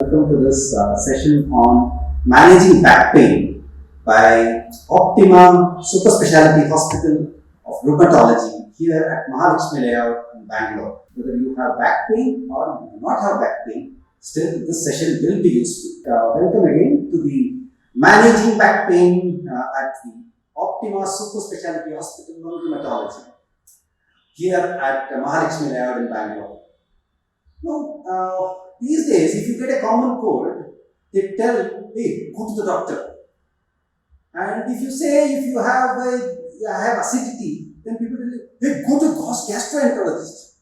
Welcome to this session on managing back pain by Optima Super Speciality Hospital of Rheumatology here at Mahalakshmi Layout in Bangalore. Whether you have back pain or you do not have back pain, still this session will be useful. Welcome again to the managing back pain at the Optima Super Speciality Hospital of Rheumatology here at Mahalakshmi Layout in Bangalore. Now, these days, if you get a common cold, they tell, hey, go to the doctor. And if you say if you have acidity, then people tell you, hey, go to gastroenterologist.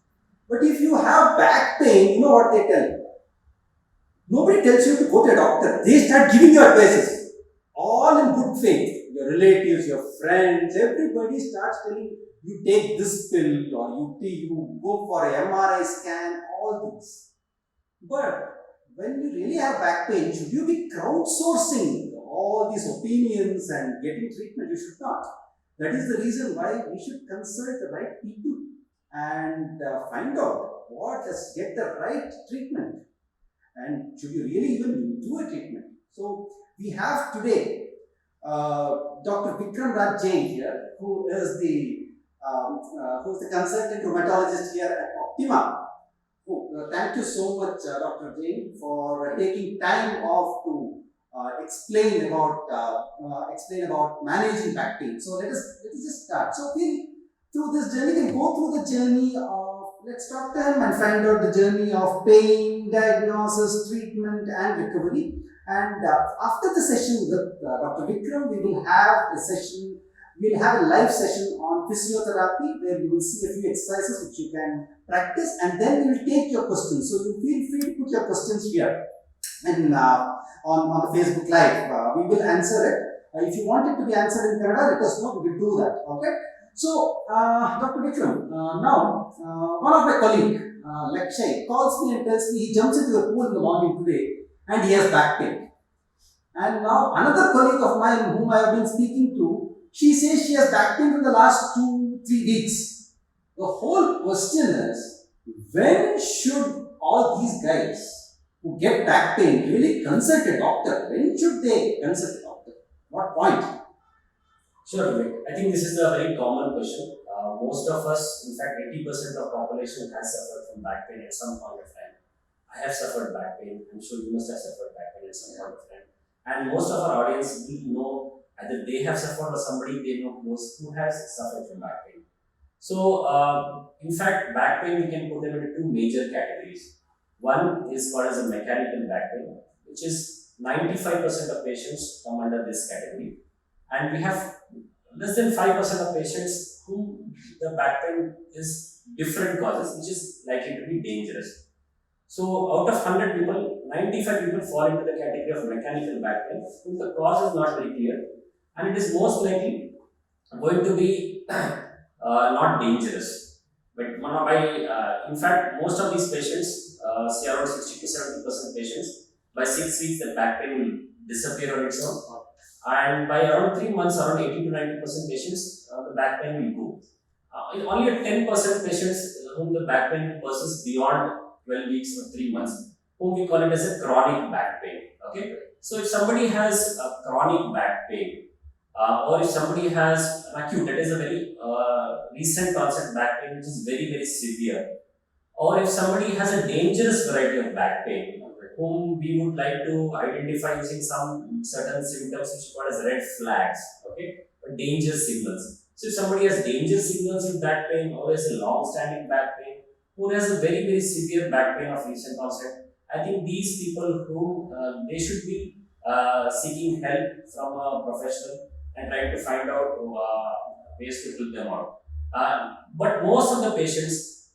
But if you have back pain, you know what they tell you? Nobody tells you to go to a doctor. They start giving you advices. All in good faith. Your relatives, your friends, everybody starts telling you take this pill or you go for an MRI scan, all these. But when you really have back pain, should you be crowdsourcing all these opinions and getting treatment? You should not. That is the reason why we should consult the right people and find out get the right treatment. And should you really even do a treatment? So we have today Dr. Vikram Jain here, who is the consultant rheumatologist here at Optima. Thank you so much, Dr. Jain, for taking time off to explain about managing back pain. So let us just start. So through this journey, we can go through the journey of, let's talk to him and find out the journey of pain, diagnosis, treatment, and recovery. And after the session with Dr. Vikram, we'll have a live session on physiotherapy where you will see a few exercises which you can practice, and then we will take your questions. So you feel free to put your questions here and on the Facebook Live. We will answer it. If you want it to be answered in Kannada, let us know. We will do that. Okay. So Dr. Vikram, now one of my colleagues, Lakshay, calls me and tells me he jumps into the pool in the morning today and he has back pain. And now another colleague of mine whom I have been speaking to, she says she has back pain for the last 2-3 weeks. The whole question is, when should all these guys who get back pain really consult a doctor? When should they consult a doctor? What point? Sure, Vivek. I think this is a very common question. Most of us, in fact 80% of population has suffered from back pain at some point of time. I have suffered back pain. I'm sure you must have suffered back pain at some point of time. And most of our audience will know either they have suffered or somebody they know close who has suffered from back pain. So, in fact, back pain, we can put them into two major categories. One is called as a mechanical back pain, which is 95% of patients come under this category. And we have less than 5% of patients whom the back pain is different causes, which is likely to be dangerous. So, out of 100 people, 95 people fall into the category of mechanical back pain, whom the cause is not very clear, and it is most likely going to be not dangerous. But in fact, most of these patients, say around 60 to 70% patients, by 6 weeks the back pain will disappear on its own, and by around 3 months, around 80 to 90% patients, the back pain will go. Only 10% patients whom the back pain persists beyond 12 weeks or 3 months, whom we call it as a chronic back pain. Okay, so if somebody has a chronic back pain, or if somebody has an acute, that is a very recent onset back pain, which is very, very severe, or if somebody has a dangerous variety of back pain, whom we would like to identify using some certain symptoms which are called as red flags, okay, or danger signals. So if somebody has danger signals in back pain, or has a long-standing back pain, who has a very, very severe back pain of recent onset, I think these people whom they should be seeking help from a professional and trying to find out ways to help them out. But most of the patients,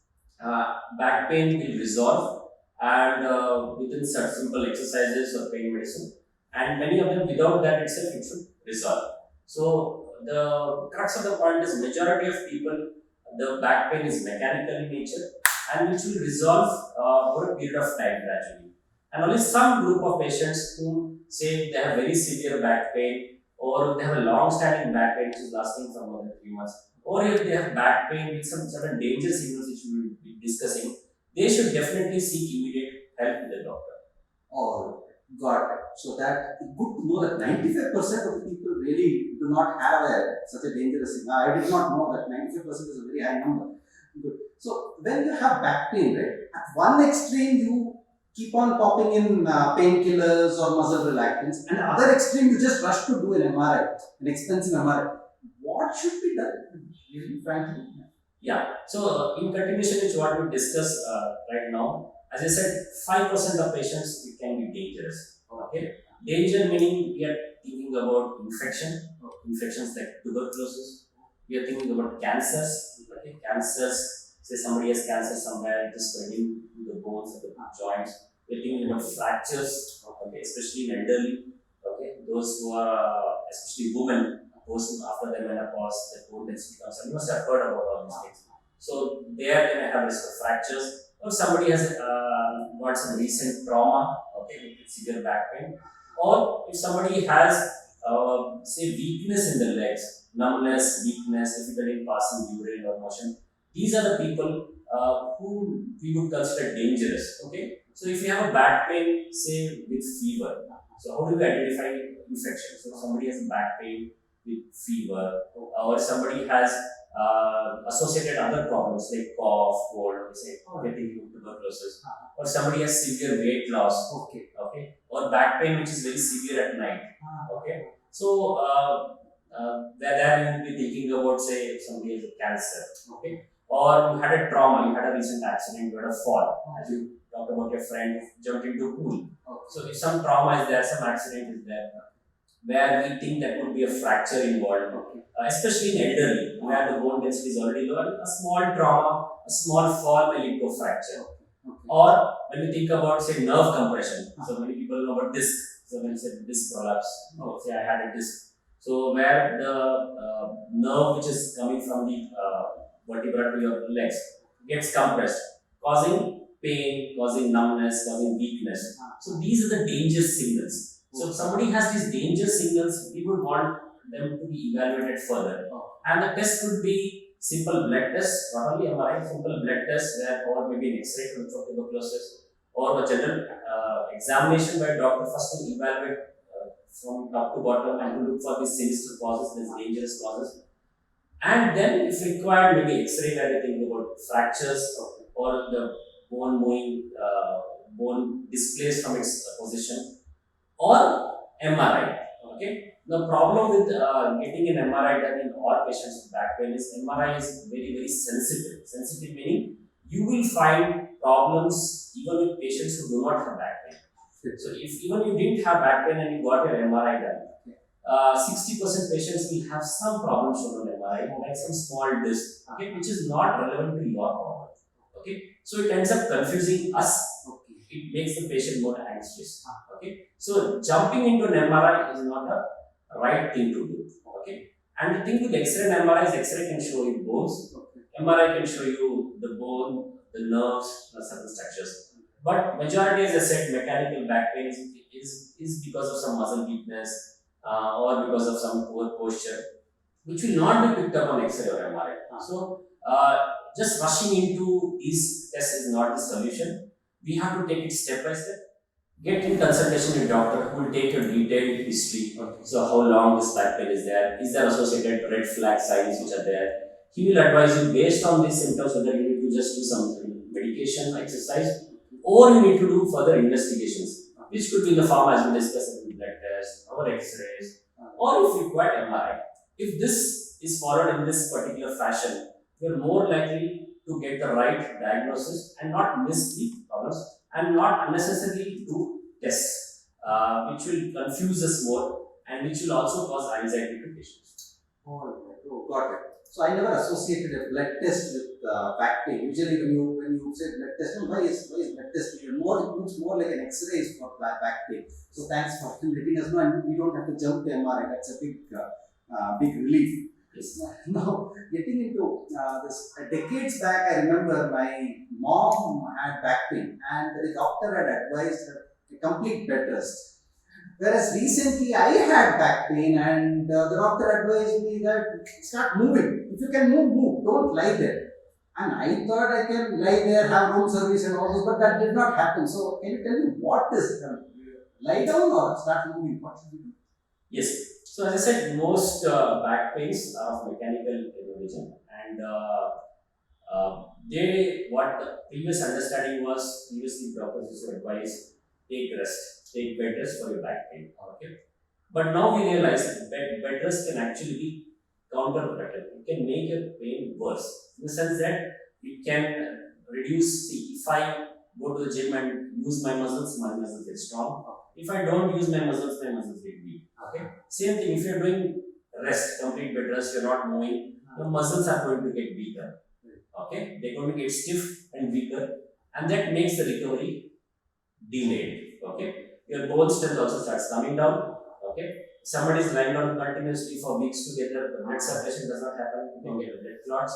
back pain will resolve and within such simple exercises or pain medicine, and many of them without that itself it should resolve. So the crux of the point is majority of people, the back pain is mechanical in nature and which will resolve over a period of time gradually. And only some group of patients who say they have very severe back pain, or they have a long-standing back pain which is lasting for more than 3 months, or if they have back pain with some certain danger signals which we will be discussing, they should definitely seek immediate help with the doctor. All Got it. So that good to know that 95% of the people really do not have such a dangerous thing. I did not know that 95% is a very high number. Good. So when you have back pain, right, at one extreme you keep on popping in painkillers or muscle relaxants, and the other extreme you just rush to do an MRI, an expensive MRI. What should be done? Really, frankly. Yeah. So in continuation with what we discussed right now, as I said, 5% of patients it can be dangerous. Okay. Danger meaning we are thinking about infections like tuberculosis. We are thinking about cancers. Okay. Cancers. Say somebody has cancer somewhere, it is spreading to the bones and the joints. We are thinking about fractures. Okay. Especially in elderly. Okay. Those who are especially women those after the menopause, the bone density comes down. You must have heard about all these things. So there they may have risk of fractures, or somebody has got some recent trauma, okay, with severe back pain, or if somebody has say weakness in the legs, numbness, weakness, difficulty in passing urine or motion. These are the people who we would consider dangerous. Okay, so if you have a back pain, say with fever, so how do we identify infection? So somebody has back pain with fever, or somebody has associated other problems like cough, cold, say getting tuberculosis, or somebody has severe weight loss, okay, or back pain which is very severe at night, okay. So there you will be thinking about say if somebody has a cancer, okay, or you had a trauma, you had a recent accident, you had a fall, as you talked about your friend who jumped into a pool. So if some trauma is there, some accident is there, where we think that could be a fracture involved, especially in elderly, where the bone density is already low, and a small trauma, a small fall may lead to a fracture. Or when we think about, say, nerve compression, so many people know about disc. So when you say disc prolapse, say I had a disc. So where the nerve which is coming from the vertebra to your legs gets compressed, causing pain, causing numbness, causing weakness. So these are the danger signals. So if somebody has these danger signals, we would want them to be evaluated further. And the test would be simple blood test, not only MRI, simple blood test, where or maybe an X-ray to look for tuberculosis, or a general examination by a doctor first to evaluate from top to bottom and to look for these sinister causes, these dangerous causes. And then, if required, maybe X-ray where we think about fractures or the bone moving, bone displaced from its position, or MRI. Okay. The problem with getting an MRI done in all patients with back pain is MRI is very, very sensitive. Sensitive meaning you will find problems even with patients who do not have back pain. So if even you didn't have back pain and you got your MRI done, 60% patients will have some problem shown on MRI, like some small disc, okay, which is not relevant to your problem. Okay, so it ends up confusing us. It makes the patient more anxious. Okay, so jumping into an MRI is not the right thing to do. Okay, and the thing with X-ray and MRI is X-ray can show you bones, MRI can show you the bone, the nerves, the certain structures. But majority, as I said, mechanical back pain is because of some muscle weakness or because of some poor posture, which will not be picked up on X-ray or MRI. So just rushing into these tests is not the solution. We have to take it step by step. Get in consultation with doctor who will take your detailed history. So how long this back pain is there associated red flag signs which are there. He will advise you based on these symptoms whether you need to just do some medication, exercise, or you need to do further investigations, which could be in the form as we discussed in blood test or X-rays, or if required MRI. If this is followed in this particular fashion, you are more likely to get the right diagnosis and not miss the problems and not unnecessarily do tests, which will confuse us more and which will also cause anxiety to patients. Oh, got it. So I never associated a blood test with back pain. Usually when you say blood test, why is blood test? It looks more like an X-ray for back pain. So thanks for letting us know, and we don't have to jump to MRI. That's a big relief. Yes. Now, getting into this, decades back, I remember my mom had back pain, and the doctor had advised her a complete bed rest. Whereas recently I had back pain, and the doctor advised me that start moving. If you can move. Don't lie there. And I thought I can lie there, have room service and all this, but that did not happen. So can you tell me what is lie down or start moving? What should we do? Yes. So as I said, most back pains are of mechanical origin, and they what the previous understanding was previously doctors used to advise take rest, take bed rest for your back pain. Okay, but now we realize that bed rest can actually be counterproductive. It can make your pain worse in the sense that it can reduce. See, if I go to the gym and use my muscles get strong. If I don't use my muscles get weak. Okay. Same thing. If you're doing rest, complete bed rest, you're not moving, your muscles are going to get weaker. Okay, they're going to get stiff and weaker, and that makes the recovery delayed. Okay, your bone strength also starts coming down. Okay, somebody is lying down continuously for weeks together, the blood circulation does not happen, you can get blood clots.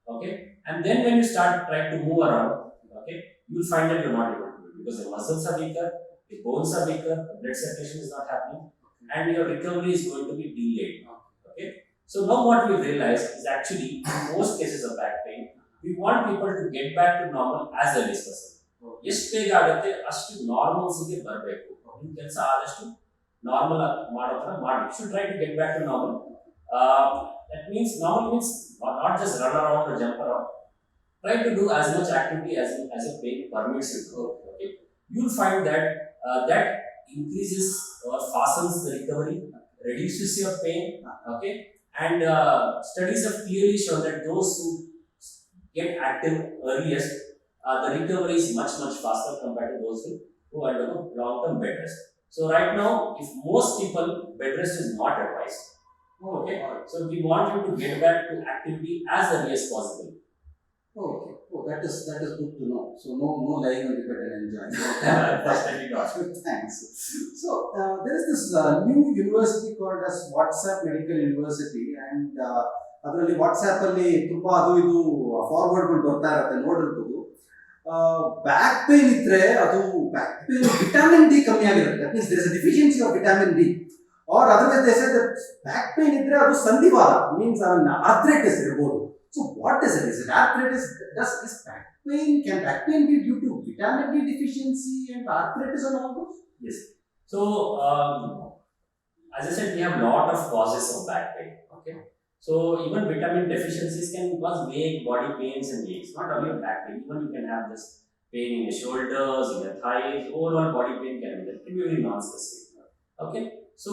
Okay, and then when you start trying to move around, okay, you'll find that you're not able to do it because your muscles are weaker, your bones are weaker, the blood circulation is not happening, and your recovery is going to be delayed. Okay, so now what we realize is actually in most cases of back pain, we want people to get back to normal as early as possible. ಎಷ್ಟು ಬೇಗ ಆಗುತ್ತೆ ಅಷ್ಟು ನಾರ್ಮಲ್ಸಿಗೆ ಬರಬೇಕು. ನಿಮ್ಮ ಕೆಲಸ ಆದಷ್ಟು normal ಮಾಡೋ ಥರ ಮಾಡಿ. Should try to get back to normal. That means normal means not just run around or jump around. Try to do as much activity as your pain permits you to. Okay, you'll find that that increases or fastens the recovery, reduces your pain. Okay, and studies have clearly shown that those who get active earliest, the recovery is much faster compared to those who undergo long-term bed rest. So right now, if most people, bed rest is not advised. Okay, so we want you to get back to activity as early as possible. Okay, that is good to know. So no lying on the bed and enjoying. Definitely not. Thanks. So there is this new university called as WhatsApp Medical University, and ಅದರಲ್ಲಿ WhatsApp ಅಲ್ಲಿ ತುಂಬಾ ಅದು ಇದು ಫಾರ್ವರ್ಡ್ಗಳು ಬರ್ತಾ ಇರುತ್ತೆ, ನೋಡಿರ್ಬೋದು. Back pain ಇದ್ರೆ ಅದು ಬ್ಯಾಕ್ ಪೇನ್ ವಿಟಮಿನ್ ಡಿ ಕಮ್ಮಿ ಆಗಿರುತ್ತೆ. That means there is a deficiency of vitamin D. Or otherwise back pain ಇದ್ರೆ ಅದು ಸಂಧಿವಾತ, ಮೀನ್ಸ್ ಆರ್ಥ್ರೈಟಿಸ್ ಇರ್ಬೋದು. So what is it? Is it arthritis? Does this back pain, can back pain be due to vitamin D deficiency and arthritis and all those? Yes. So as I said, we have lot of causes of back pain. Okay. So even vitamin deficiencies can cause vague body pains and aches, not only back pain. Even you can have this pain in your shoulders, in your thighs, overall body pain can be there. It can be very non-specific. Okay. So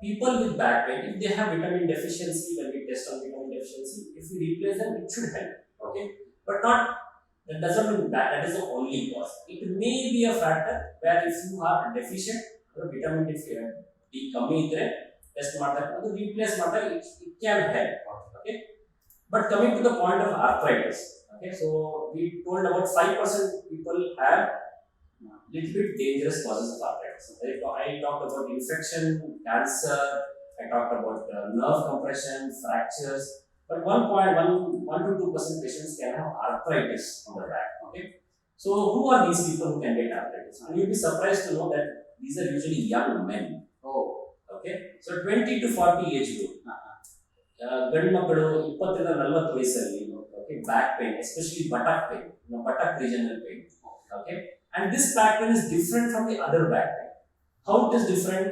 people with back pain, if they have vitamin deficiency, when we test on vitamin deficiency, if we replace them, it should help. Okay. But not, that doesn't mean that is the only cause. It may be a factor where if you are deficient, vitamin D ಕಮ್ಮಿ ಇದ್ರೆ test ಮಾಡಿದಾಗ ಅದು replace ಮಾಡಿದಾಗ it can help. Okay, but coming to the point of arthritis, okay, so we told about 5% people have little bit dangerous causes of arthritis. I talked about infection, cancer, I talked about nerve compression, fractures, but 1 to 2% patients can have arthritis on the back. Okay, so who are these people who can get arthritis? And you'll be surprised to know that these are usually young men. Okay, so 20 to 40 age group. ಗಂಡು ಮಕ್ಕಳು 20 ರಿಂದ 40 ವಯಸ್ಸಲ್ಲಿ, okay, back pain, especially buttock pain, buttock regional pain. Okay, and this back pain is different from the other back pain. How it is different?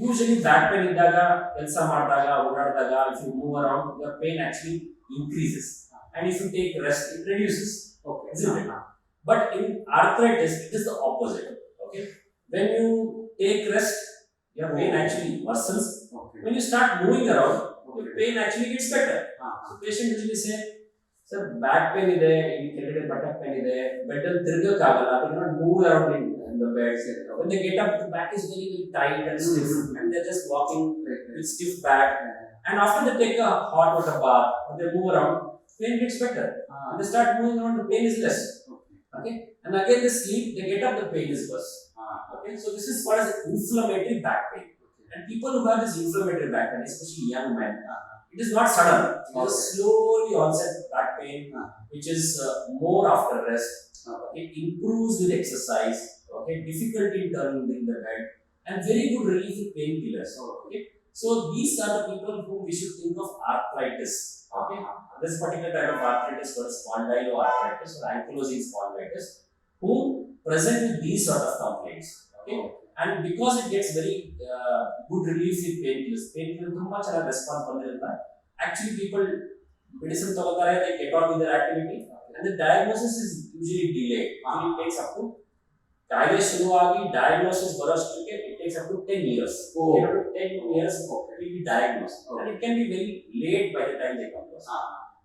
Usually back pain ಇದ್ದಾಗ ಕೆಲಸ ಮಾಡಿದಾಗ ಓಡಾಡಿದಾಗ if you move around, your pain actually increases, and if you take rest, it reduces. Okay, isn't it? But in arthritis, it is the opposite. Okay, when you take rest, your pain actually worsens. Okay. When you start moving around, your pain actually gets better. So patient usually say, sir, back pain ide, in buttock pain ide, bed al tirgakagalla, they cannot move around in the bed. When they get up, the back is very tight and stiff, and they're just walking with stiff back. And after they take a hot water bath, or they move around, pain gets better. And they start moving around, the pain is less. Okay, and again they sleep, they get up, the pain is worse. Okay, so this is what is inflammatory back pain. And people who have this inflammatory back pain, especially young men, it is not sudden. It is slowly onset back pain, which is more after rest. It improves with exercise. Okay, difficulty in turning in the bed, and very good relief with painkillers. Okay, so these are the people who we should think of arthritis. Okay, this particular type of arthritis called spondyloarthritis or ankylosing spondylitis, who present with these sort of complaints. and because it gets very good relief with painkillers. Painkillers ತುಂಬಾ ಚೆನ್ನಾಗಿ response ಬಂದಿರಲ್ಲ. Actually, people medicine ತಗೋತಾರೆ, they get on with their activity, and the diagnosis is usually delayed. It takes up to ಕಾಯಿಲೆ ಶುರುವಾಗಿ diagnosis ಬರೋಷ್ಟಕ್ಕೆ it takes up to 10 years. 10 years to be diagnosed. And it can be very late by the time they come to us.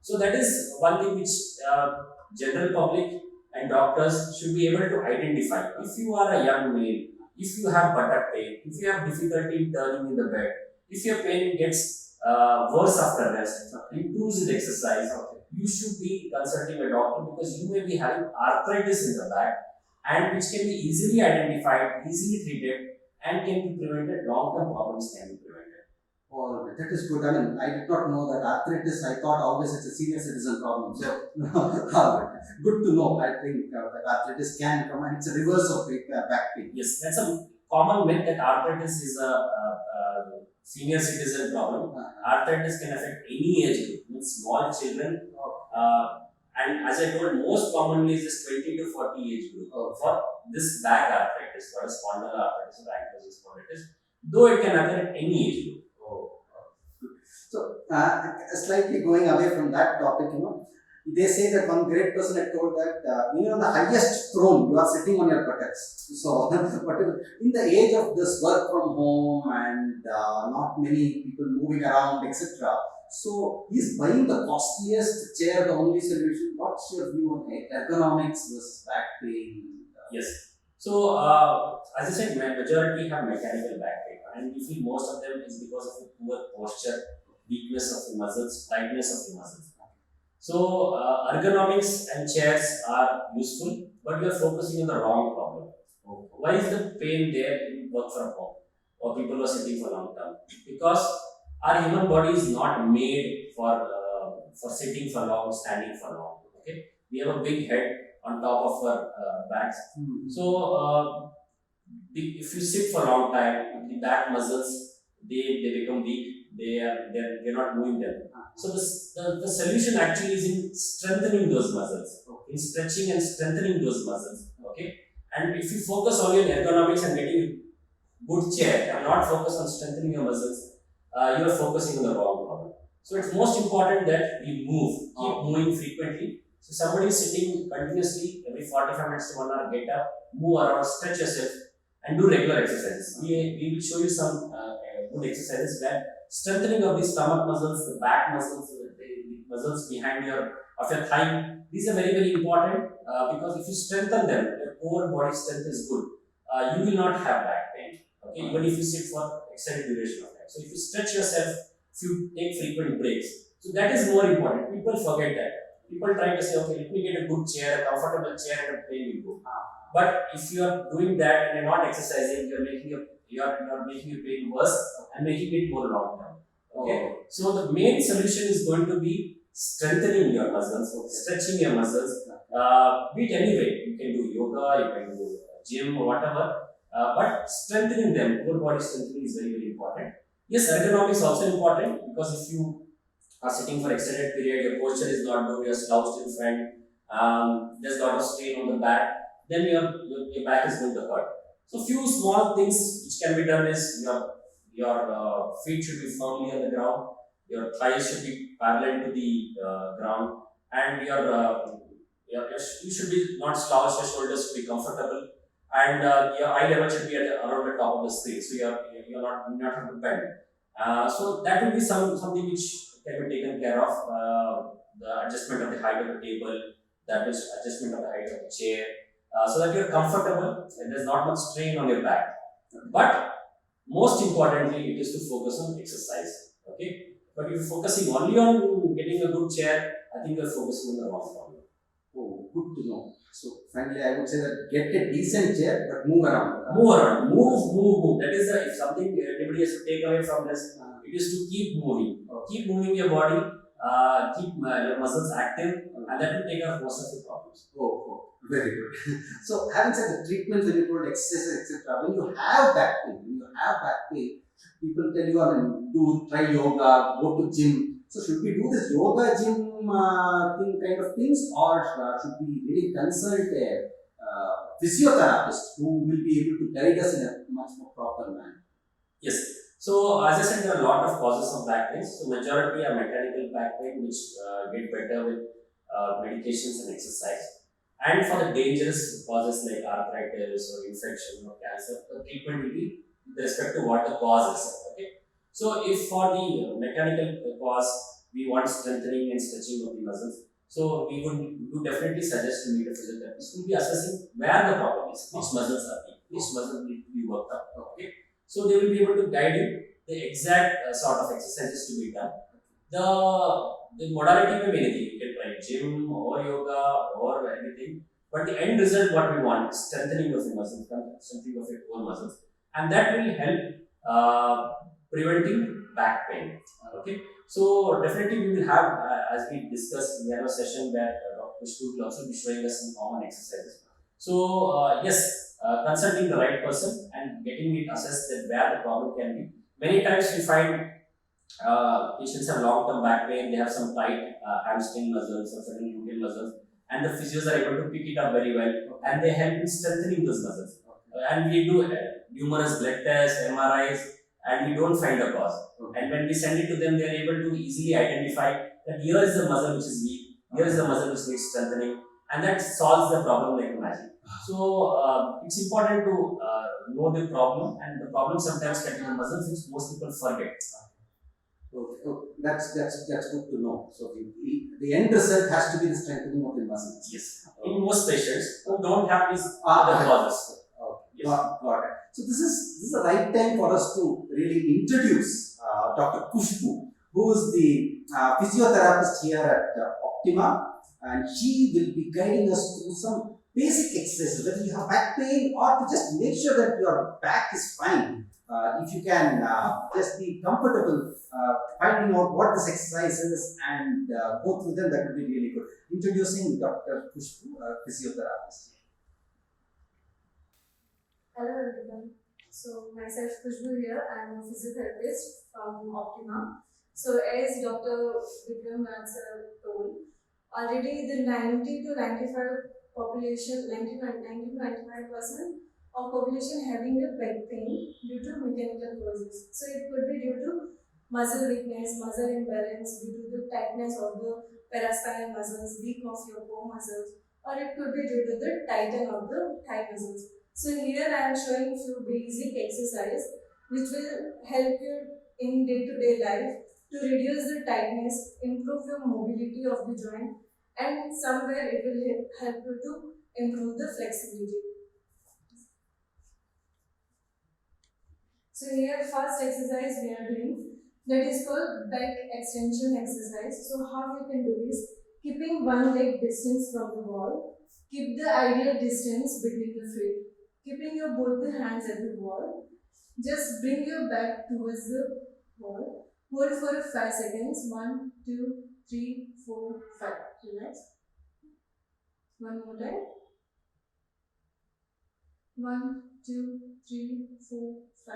So that is one thing which general public and doctors should be able to identify. If you are a young male, if you have buttock pain, if you have difficulty in turning in the bed, if your pain gets worse after rest, improves with exercise, you should be consulting a doctor, because you may be having arthritis in the back, and which can be easily identified, easily treated, and can be prevented. Long-term problems can be prevented. Oh, that is good. I mean, I did not know that arthritis. I thought always it's a senior citizen problem. So, good to know. I think that arthritis can come, and it's a reverse of back pain. Yes, that's a common myth that arthritis is a senior citizen problem. Arthritis can affect any age group, means small children. And as I told, most commonly is this 20 to 40 age group for this back arthritis, or spondyloarthritis or ankylosing spondylitis, though it can occur at any age group. So, slightly going away from that topic, they say that one great person had told that even on the highest throne, you are sitting on your buttocks. So, in the age of this work from home and not many people moving around, etc., so is buying the costliest chair the only solution? What's your view on ergonomics versus back pain? Yes. So, as I said, majority have mechanical back pain, and we feel most of them is because of the poor posture, weakness of the muscles, tightness of the muscles. So, ergonomics and chairs are useful, but we are focusing on the wrong problem. Why is the pain there in work from home, or people who are sitting for long term? Because our human body is not made for sitting for long, standing for long. Okay, we have a big head on top of our backs. So if you sit for a long time, the back muscles they become weak. They're not moving them. So the solution actually is in strengthening those muscles, in stretching and strengthening those muscles. Okay, and if you focus only on ergonomics and getting a good chair and not focus on strengthening your muscles, you are focusing on the wrong problem. So it's most important that we keep moving frequently. So somebody is sitting continuously every 45 minutes to 1 hour, get up, move around, stretch yourself, and do regular exercises. We will show you some good exercises where strengthening of the stomach muscles, the back muscles, the muscles behind your thigh. These are very, very important because if you strengthen them, your core body strength is good. You will not have back pain. Okay, even if you sit for extended duration of time. So if you stretch yourself, if you take frequent breaks, so that is more important. People forget that. People try to say, okay, let me get a good chair, a comfortable chair, and the pain will go. But if you are doing that and you're not exercising, you're making your pain worse and making it more long term. Okay, so the main solution is going to be strengthening your muscles, stretching your muscles. Be it any way, you can do yoga, you can do gym or whatever. But strengthening them, whole body strengthening is very, very important. Yes, ergonomics is also important, because if you are sitting for extended period, your posture is not good, you're slouched in front, there's a lot of strain on the back, then your back is going to hurt. So few small things which can be done is your feet should be firmly on the ground, your thighs should be parallel to the ground, and you should be not slouched, your shoulders should be comfortable, and your eye level should be around the top of the screen, so you're not have to bend. So that will be something which can be taken care of. The adjustment of the height of the table, that is adjustment of the height of the chair, so that you're comfortable and there's not much strain on your back. But most importantly, it is to focus on exercise. Okay, but if you're focusing only on getting a good chair, I think you're focusing on the wrong problem. Oh, good to know. So finally, I would say that get a decent chair, but move around. Move. That is if something anybody has to take away from this, it is to keep moving. Keep moving your body, keep your muscles active, and that will take off most of the problems. Very good. So having said the treatments, when you told exercise, etc., when you have back pain, people tell you, try yoga, go to gym. So should we do this yoga gym kind of things, or should we really consult physiotherapist who will be able to guide us in a much more proper manner. Yes. So as I said, there are a lot of causes of back pain. So majority are mechanical back pain, which get better with medications and exercise. And for the dangerous causes like arthritis or infection or cancer, the treatment will be with respect to what the cause is. Okay. So if for the mechanical cause we want strengthening and stretching of the muscles, so we would definitely suggest to meet a physiotherapist who will be assessing where the problem is, which muscles are weak, which muscles need to be worked up. Okay. So they will be able to guide you the exact sort of exercises to be done. The modality may be anything. You can try gym or yoga or anything. But the end result, what we want, is strengthening of the muscles, strengthening of your core muscles, and that will help preventing back pain. Okay. So definitely we will have, as we discussed, we have a session where Dr. Khusboo will also be showing us some common exercises. So yes, consulting the right person and getting it assessed that where the problem can be. Many times we find patients have long-term back pain, they have some tight hamstring muscles or certain gluteal muscles, and the physios are able to pick it up very well, and they help in strengthening those muscles. And we do numerous blood tests, MRIs, and we don't find the cause. And when we send it to them, they are able to easily identify that here is the muscle which is weak, here is the muscle which needs strengthening, and that solves the problem like magic. So it's important to know the problem, and the problem sometimes can be the muscles which most people forget. Okay, oh, that's good to know. So the end result has to be the strengthening of the muscles. Yes. In most patients who don't have these other causes. Okay, Yes. got it. So this is the right time for us to really introduce Dr. Khusboo, who is the physiotherapist here at Optima, and she will be guiding us through some basic exercises, whether you have back pain or to just make sure that your back is fine. If you can just be comfortable finding out what this exercise is and go through them, that would be really good. Introducing Dr. Khusboo, physiotherapist. Hello everyone. So myself Khusboo here. I am a physiotherapist from Optima. So as Dr. Vikram told, already the 90 to 95 population, 90 to 95% of population having a back pain due to mechanical causes. So it could be due to muscle weakness, muscle imbalance, due to the tightness of the paraspinal muscles, weak of your core muscles, or it could be due to the tighten of the thigh muscles. So here I am showing few basic exercise which will help you in day-to-day life to reduce the tightness, improve your mobility of the joint, and somewhere it will help you to improve the flexibility. So here first exercise we are doing, that is called back extension exercise. So how you can do this? Keeping one leg distance from the wall, keep the ideal distance between the feet. Keeping your both the hands at the wall, just bring your back towards the wall. Hold for 5 seconds. 1, 2, 3, 4, 5. Relax. One more time. 1, 2, 3, 4, 5.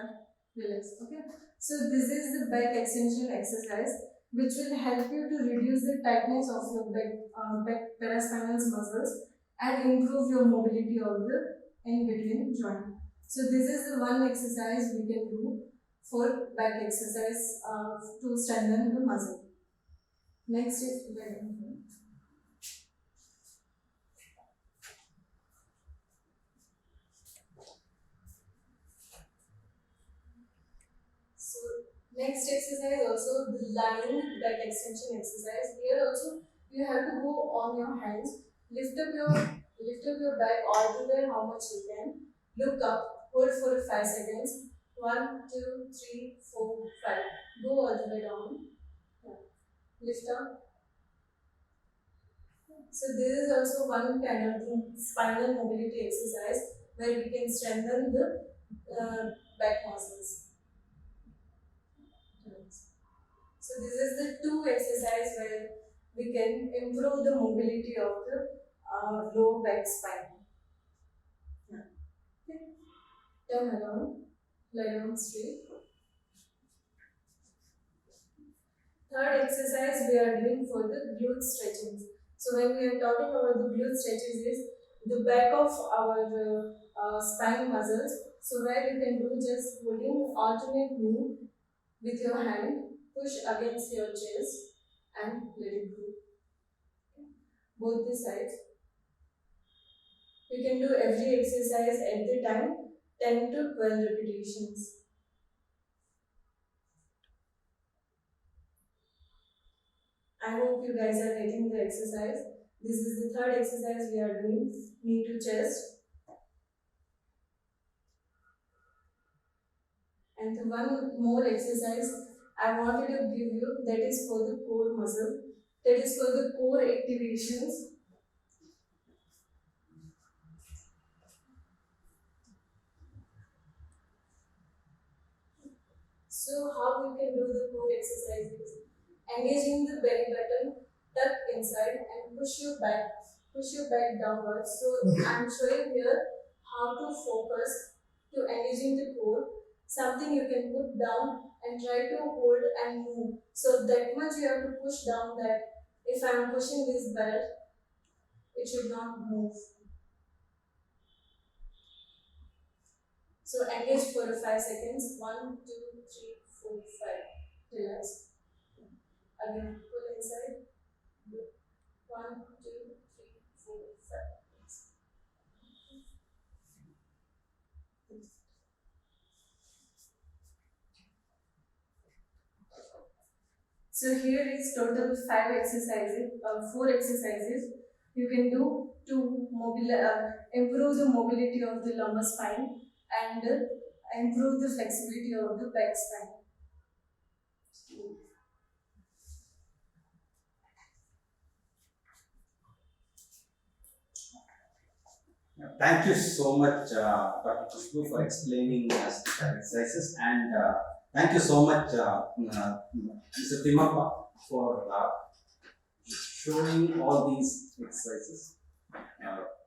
Relax. Okay. So this is the back extension exercise, which will help you to reduce the tightness of your back paraspinal muscles and improve your mobility of the in between joint. So this is the one exercise we can do for back exercise to strengthen the muscle. Next is leg movement. So next exercise also the lying back extension exercise. Here also you have to go on your hands, lift up your back all the way how much you can. Look up, hold for 5 seconds. 1, 2, 3, 4, 5. Go all the way down. Yeah. Lift up. So this is also one kind of spinal mobility exercise where we can strengthen the back muscles. So this is the two exercise where we can improve the mobility of the lower back spine. Yeah. Okay. Turn around, lie down straight. Third exercise we are doing for the glute stretching. So when we are talking about the glute stretches is the back of our spine muscles. So where you can do just holding alternate knee with your hand, push against your chest and let it go. Both the sides. You can do every exercise at the time, 10 to 12 repetitions. I hope you guys are getting the exercise. This is the third exercise we are doing, knee to chest. And one more exercise I wanted to give you, that is for the core muscle, that is for the core activations. So how we can do the core exercises? Engaging the belly button, tuck inside and push your back downwards. So I'm showing here how to focus to engaging the core, something you can put down and try to hold and move. So that much you have to push down that if I'm pushing this belt, it should not move. So engage for 5 seconds. 1, 2, 3, 4, 5. Relax. Again, pull inside. 1, 2, 3, 4, 5. So here is total 5 exercises, 4 exercises you can do to improve the mobility of the lumbar spine and improve the flexibility of the back spine. Thank you so much, Dr. Khusboo, for explaining us the exercises, and thank you so much, Mr. Timappa, for showing all these exercises.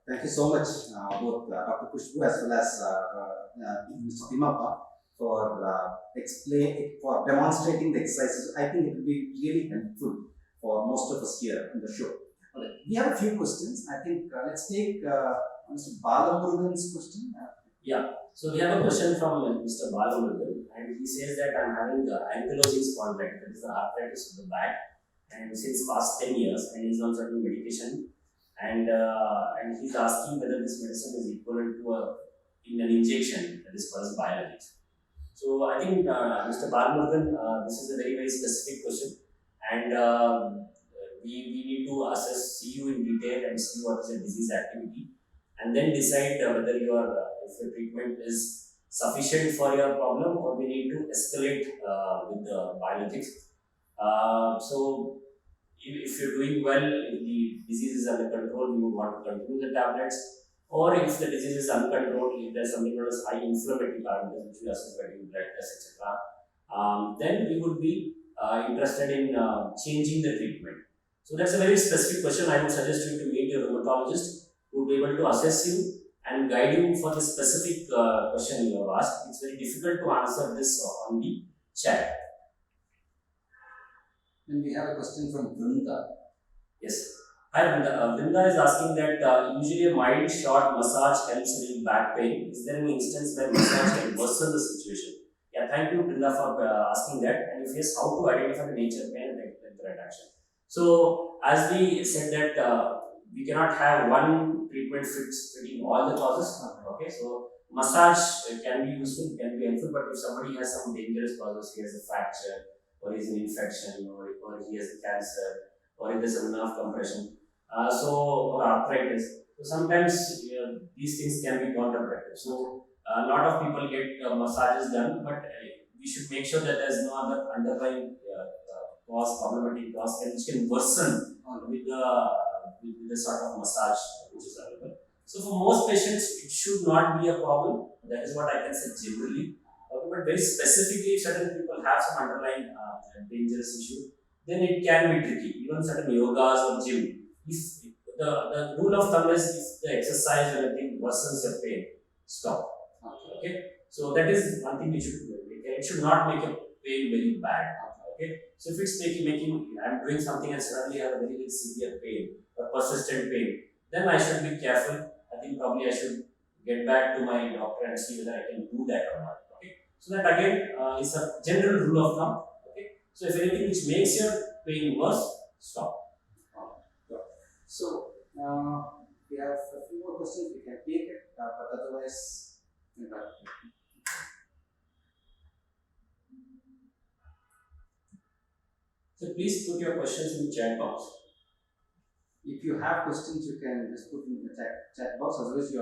Thank you so much, both Dr. Khusboo as well as Mr. Timappa, for for demonstrating the exercises. I think it will be really helpful for most of us here in the show. Okay. We have a few questions. I think let's take Mr. Balamurugan's question. So we have a question from Mr. Balamurugan, and he says that I'm having the ankylosing spondylitis, that is the arthritis of the back, and since past 10 years, and he's on certain medication, and he's asking whether this medicine is equivalent to in an injection, that is called as biologics. So I think Mr. Balamurugan, this is a very very specific question, and we need to see you in detail and see what is the disease activity, and then decide whether if your treatment is sufficient for your problem or we need to escalate with the biologics. So if you're doing well, if the disease is under control, we would want to continue the tablets. Or if the disease is uncontrolled, if there's something known as high inflammatory parameters which we assess by doing blood tests, etc., then we would be interested in changing the treatment. So that's a very specific question. I would suggest you to meet your rheumatologist who will be able to assess you and guide you for the specific question you have asked. It's very difficult to answer this on the chat. Then we have a question from Vrinda. Yes. Hi Vrinda. Vrinda is asking that usually a mild short massage helps relieve back pain. Is there any instance where massage can worsen the situation? Yeah, thank you Vrinda for asking that. And if yes, how to identify the nature of pain and the right action? So as we said that we cannot have one treatment fitting all the causes. Okay, so massage can be useful, can be helpful, but if somebody has some dangerous causes, he has a fracture, or he has an infection, or he has a cancer, or if there's a nerve compression, or arthritis. So sometimes these things can be counterproductive. So a lot of people get massages done, but we should make sure that there's no other underlying problematic cause which can worsen with the sort of massage which is available. So for most patients, it should not be a problem. That is what I can say generally. Okay, but very specifically, if certain people have some underlying dangerous issue, then it can be tricky. Even certain yogas or gym, if the rule of thumb is if the exercise or anything worsens your pain, stop. Okay, so that is one thing we should do. It should not make your pain very bad. Okay, so if it's making I'm doing something and suddenly I have a very severe pain or persistent pain, then I should be careful. think probably I should get back to my doctor and see whether I can do that or not. Okay. So that again is a general rule of thumb. Okay. So if anything which makes your pain worse, stop. So, we have a few more questions, we can take it, but otherwise, So please put your questions in the chat box. if you have questions, you can just put in the chat box, otherwise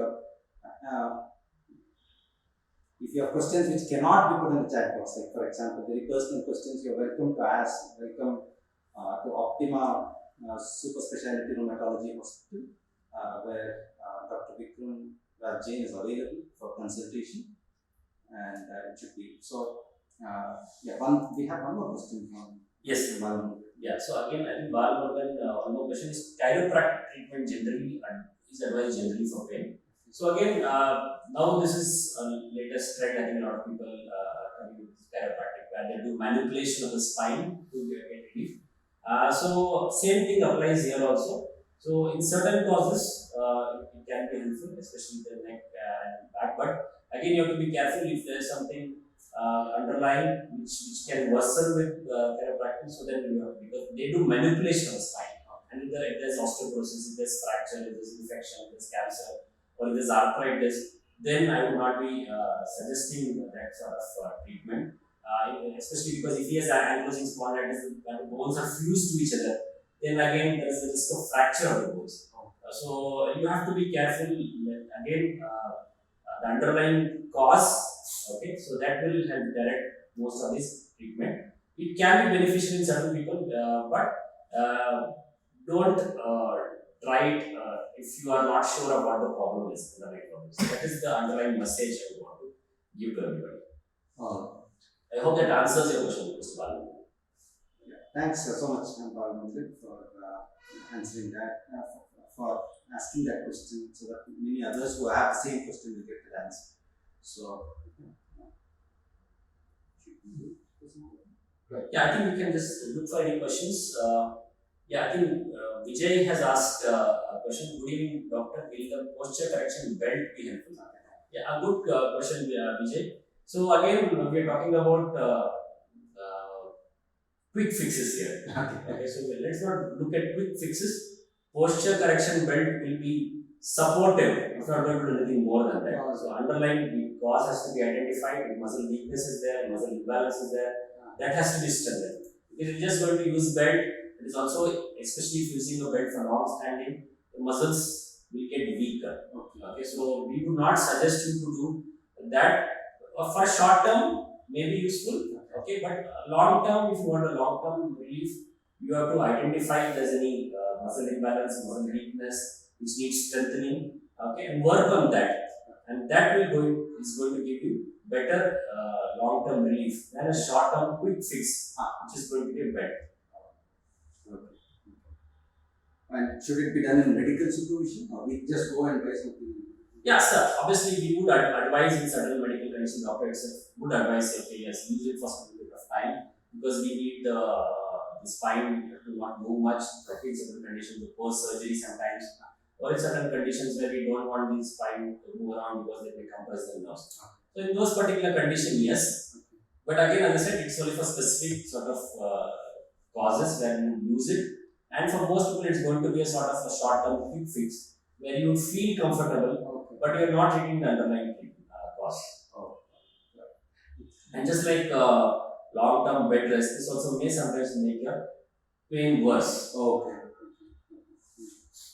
if you have questions which cannot be put in the chat box, like for example, very personal questions, you're welcome to ask, welcome to Optima Super Speciality Rheumatology Hospital, where Dr. Vikram Jain is available for consultation, and it should be. So, we have one more question from Yes. Balan. Yeah. So again, I think one more question is chiropractic treatment generally is advised generally for pain. So again, now this is a latest trend. I think a lot of people coming with chiropractic where they do manipulation of the spine to get relief. So same thing applies here also. So in certain causes, it can be helpful, especially the neck and back. But again, you have to be careful if there is something underlying which can worsen with chiropractic. So then you have, because they do manipulation of the spine, and if there's osteoporosis, if there's fracture, if there's infection, if there's cancer, or if there's arthritis, then I would not be suggesting that sort of treatment. Especially because if he has ankylosing spondylitis and the bones are fused to each other, then again there is a risk of fracture of the bones. So you have to be careful. Again, the underlying cause. Okay, so that will help direct most of this treatment. It can be beneficial in certain people, but don't try it if you are not sure of what the problem is, underlying problem. So that is the underlying message I want to give to everybody. I hope that answers your question, Mr. Balu. Thanks so much, Balan, for answering that, for asking that question, so that many others who have the same question will get the answer. So, yeah, I think we can just look for any questions. I think Vijay has asked a question. Good evening, doctor. Will the posture correction belt be helpful? Yeah, a good question, Vijay. So again, we are talking about quick fixes here. Okay, so let's not look at quick fixes. Posture correction belt will be supportive. It's not going to do anything more than that. So underlying cause has to be identified. If muscle weakness is there, muscle imbalance is there, that has to be strengthened. If you're just going to use belt, it is also, especially if using a belt for long standing, the muscles will get weaker. Okay, so we would not suggest you to do that. For short term, may be useful. Okay, but long term, if you want a long term relief, you have to identify if there's any muscle imbalance, muscle weakness which needs strengthening. Okay, and work on that, and that is going to give you better long term relief than a short term quick fix, which is going to be better. Okay. And should it be done in medical supervision, or we just go and buy something? Yes, sir. Obviously, we would advise in certain medical conditions, doctor itself would advise, okay, yes, use it for some bit of time, because we need the spine to not move much. Okay, in certain conditions, the post surgery sometimes, or in certain conditions where we don't want the spine to move around because they may compress the nerves. So in those particular conditions, yes. But again, as I said, it's only for specific sort of causes where you use it, and for most people, it's going to be a sort of a short-term quick fix where you feel comfortable, but you're not hitting the underlying cause. And just like long-term bed rest, this also may sometimes make your pain worse. Okay.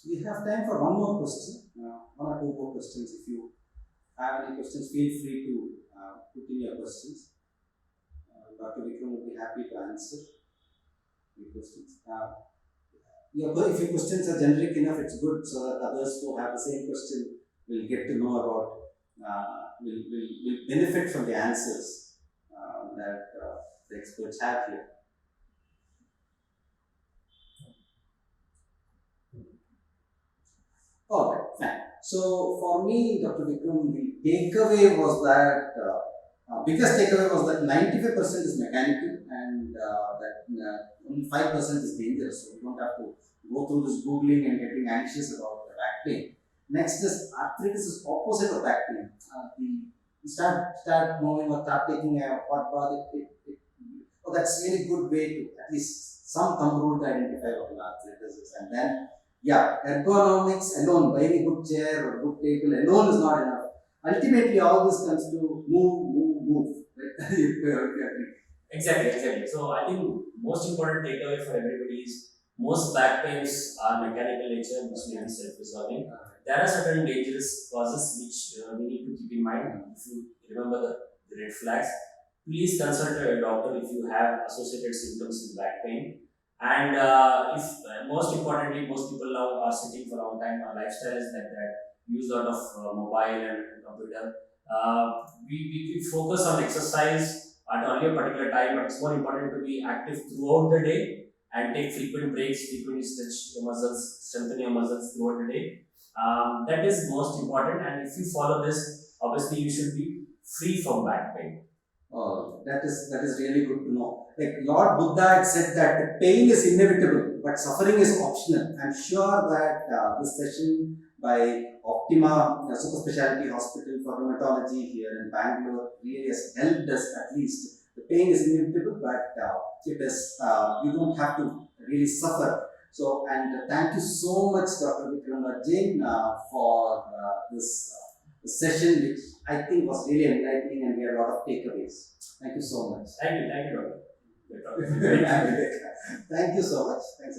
We have time for one more question, one or two more questions. If you have any questions, feel free to put in your questions. Dr. Vikram would be happy to answer your questions. If your questions are generic enough, it's good, so that others who have the same question will get to know about, will benefit from the answers that the experts have here. All right, fine. So for me, Dr. Vikram, the takeaway was that biggest takeaway was that 95% is mechanical, and that only 5% is dangerous. So you don't have to go through this googling and getting anxious about the back pain. Next is arthritis is opposite of back pain. You start moving or start taking a hot bath. Oh, that's really good way to at least some thumb rule to identify what an arthritis is. And then, yeah, ergonomics alone, buying a good chair or good table alone is not enough. Ultimately, all this comes to move. Right? You agree. Exactly. So I think most important takeaway for everybody is most back pains are mechanical nature, which may be self-resolving. There are certain dangerous causes which we need to keep in mind. If you remember the red flags, please consult your doctor if you have associated symptoms with back pain. And if most importantly, most people now are sitting for a long time. Our lifestyle is like that. Use a lot of mobile and computer. We focus on exercise at only a particular time, but it's more important to be active throughout the day and take frequent breaks, frequently stretch your muscles, strengthen your muscles throughout the day. That is most important, and if you follow this, obviously you should be free from back pain. Oh, that is really good to know. Like Lord Buddha had said that pain is inevitable, but suffering is optional. I'm sure that this session by Optima Super Speciality Hospital for Rheumatology here in Bangalore really has helped us at least. The pain is inevitable, but it is you don't have to really suffer. So, and thank you so much, Dr. Vikram Jain, for this session, which I think was really enlightening, and we had a lot of takeaways. Thank you so much. Thank you, doctor. Thank you so much. Thanks.